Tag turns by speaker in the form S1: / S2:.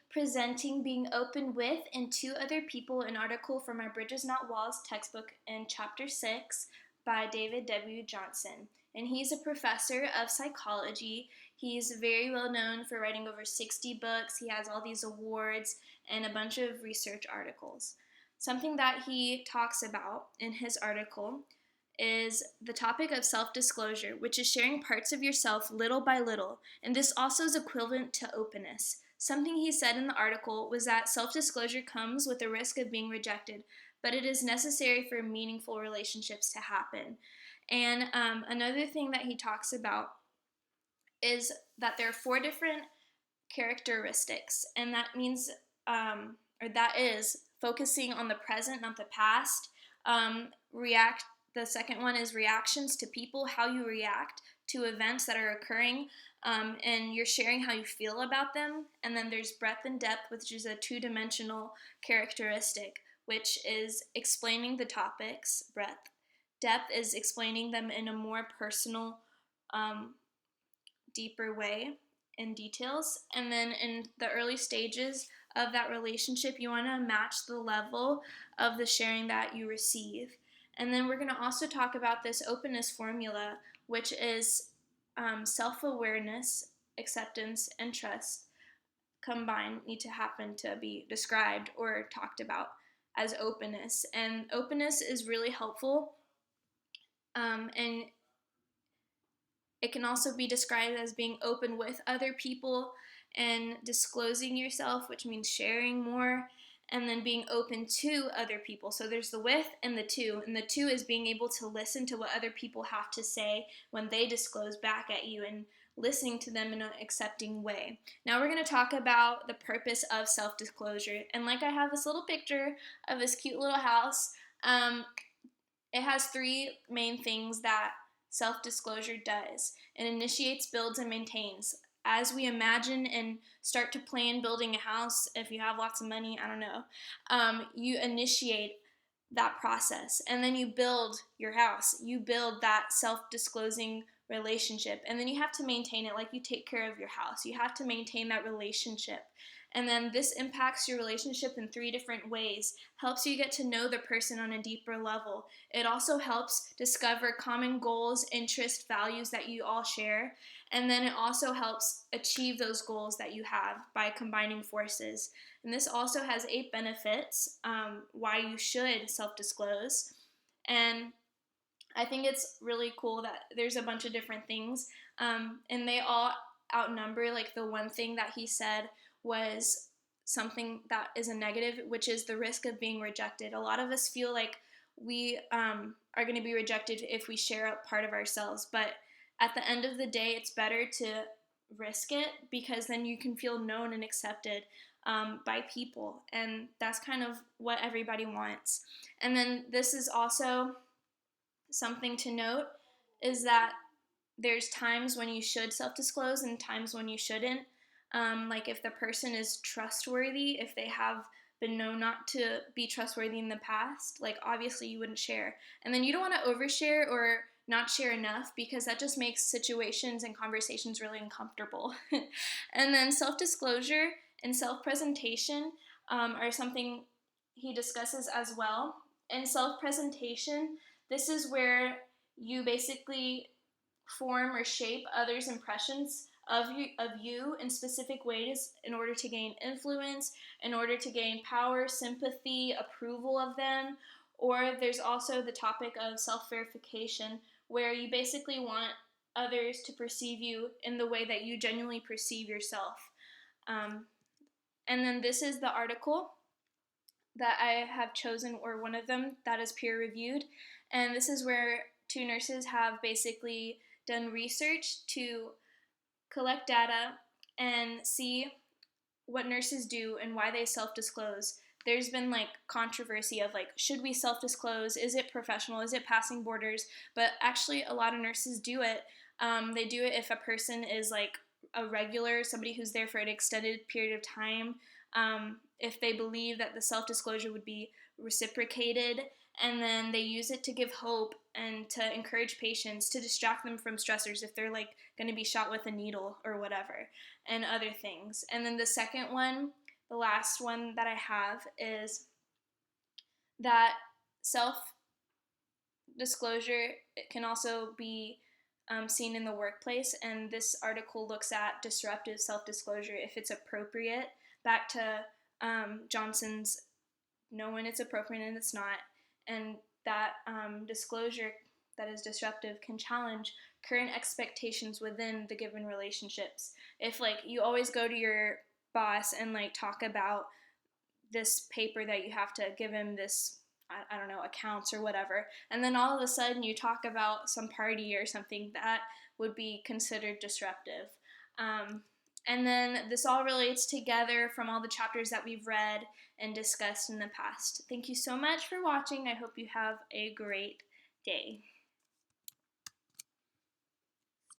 S1: Presenting Being Open with and to Other People, an article from our Bridges Not Walls textbook in Chapter 6 by David W. Johnson. And he's a professor of psychology. He's very well known for writing over 60 books. He has all these awards and a bunch of research articles. Something that he talks about in his article is the topic of self-disclosure, which is sharing parts of yourself little by little, and this also is equivalent to openness. Something he said in the article was that self-disclosure comes with the risk of being rejected, but it is necessary for meaningful relationships to happen. And another thing that he talks about is that there are 4 different characteristics, and that means, that is focusing on the present, not the past. The second one is reactions to people, how you react to events that are occurring, and you're sharing how you feel about them. And then there's breadth and depth, which is a 2-dimensional characteristic, which is explaining the topics, breadth. Depth is explaining them in a more personal, deeper way in details. And then in the early stages of that relationship, you want to match the level of the sharing that you receive. And then we're going to also talk about this openness formula, which is self-awareness, acceptance, and trust combined need to happen to be described or talked about as openness. And openness is really helpful, and it can also be described as being open with other people and disclosing yourself, which means sharing more, and then being open to other people. So there's the with and the to, and the to is being able to listen to what other people have to say when they disclose back at you and listening to them in an accepting way. Now we're going to talk about the purpose of self-disclosure. And like I have this little picture of this cute little house, it has 3 main things that self-disclosure does. It initiates, builds, and maintains. As we imagine and start to plan building a house, if you have lots of money, I don't know, you initiate that process, and then you build your house. You build that self-disclosing relationship, and then you have to maintain it like you take care of your house. You have to maintain that relationship. And then this impacts your relationship in 3 different ways. Helps you get to know the person on a deeper level. It also helps discover common goals, interests, values that you all share. And then it also helps achieve those goals that you have by combining forces. And this also has 8 benefits why you should self-disclose. And I think it's really cool that there's a bunch of different things, and they all outnumber like the one thing that he said was something that is a negative, which is the risk of being rejected. A lot of us feel like we are going to be rejected if we share a part of ourselves, but at the end of the day, it's better to risk it, because then you can feel known and accepted by people, and that's kind of what everybody wants. And then this is also something to note, is that there's times when you should self-disclose and times when you shouldn't. Like if the person is trustworthy, if they have been known not to be trustworthy in the past, like obviously you wouldn't share. And then you don't want to overshare or not share enough, because that just makes situations and conversations really uncomfortable. And then self-disclosure and self-presentation are something he discusses as well. In self-presentation, this is where you basically form or shape others' impressions of you in specific ways in order to gain influence, in order to gain power, sympathy, approval of them. Or there's also the topic of self-verification, where you basically want others to perceive you in the way that you genuinely perceive yourself. And then this is the article that I have chosen, or one of them that is peer-reviewed. And this is where 2 nurses have basically done research to collect data and see what nurses do and why they self-disclose. There's been like controversy of like, should we self-disclose? Is it professional? Is it passing borders? But actually a lot of nurses do it. They do it if a person is like a regular, somebody who's there for an extended period of time, if they believe that the self-disclosure would be reciprocated, and then they use it to give hope and to encourage patients, to distract them from stressors if they're like going to be shot with a needle or whatever. and other things. And then the second one, the last one that I have, is that self-disclosure can also be seen in the workplace, and this article looks at disruptive self-disclosure if it's appropriate, back to Johnson's know when it's appropriate and it's not, and that disclosure that is disruptive can challenge current expectations within the given relationships. If like you always go to your boss and like talk about this paper that you have to give him, this I don't know, accounts or whatever, and then all of a sudden you talk about some party or something, that would be considered disruptive. And then this all relates together from all the chapters that we've read and discussed in the past. Thank you so much for watching. I hope you have a great day.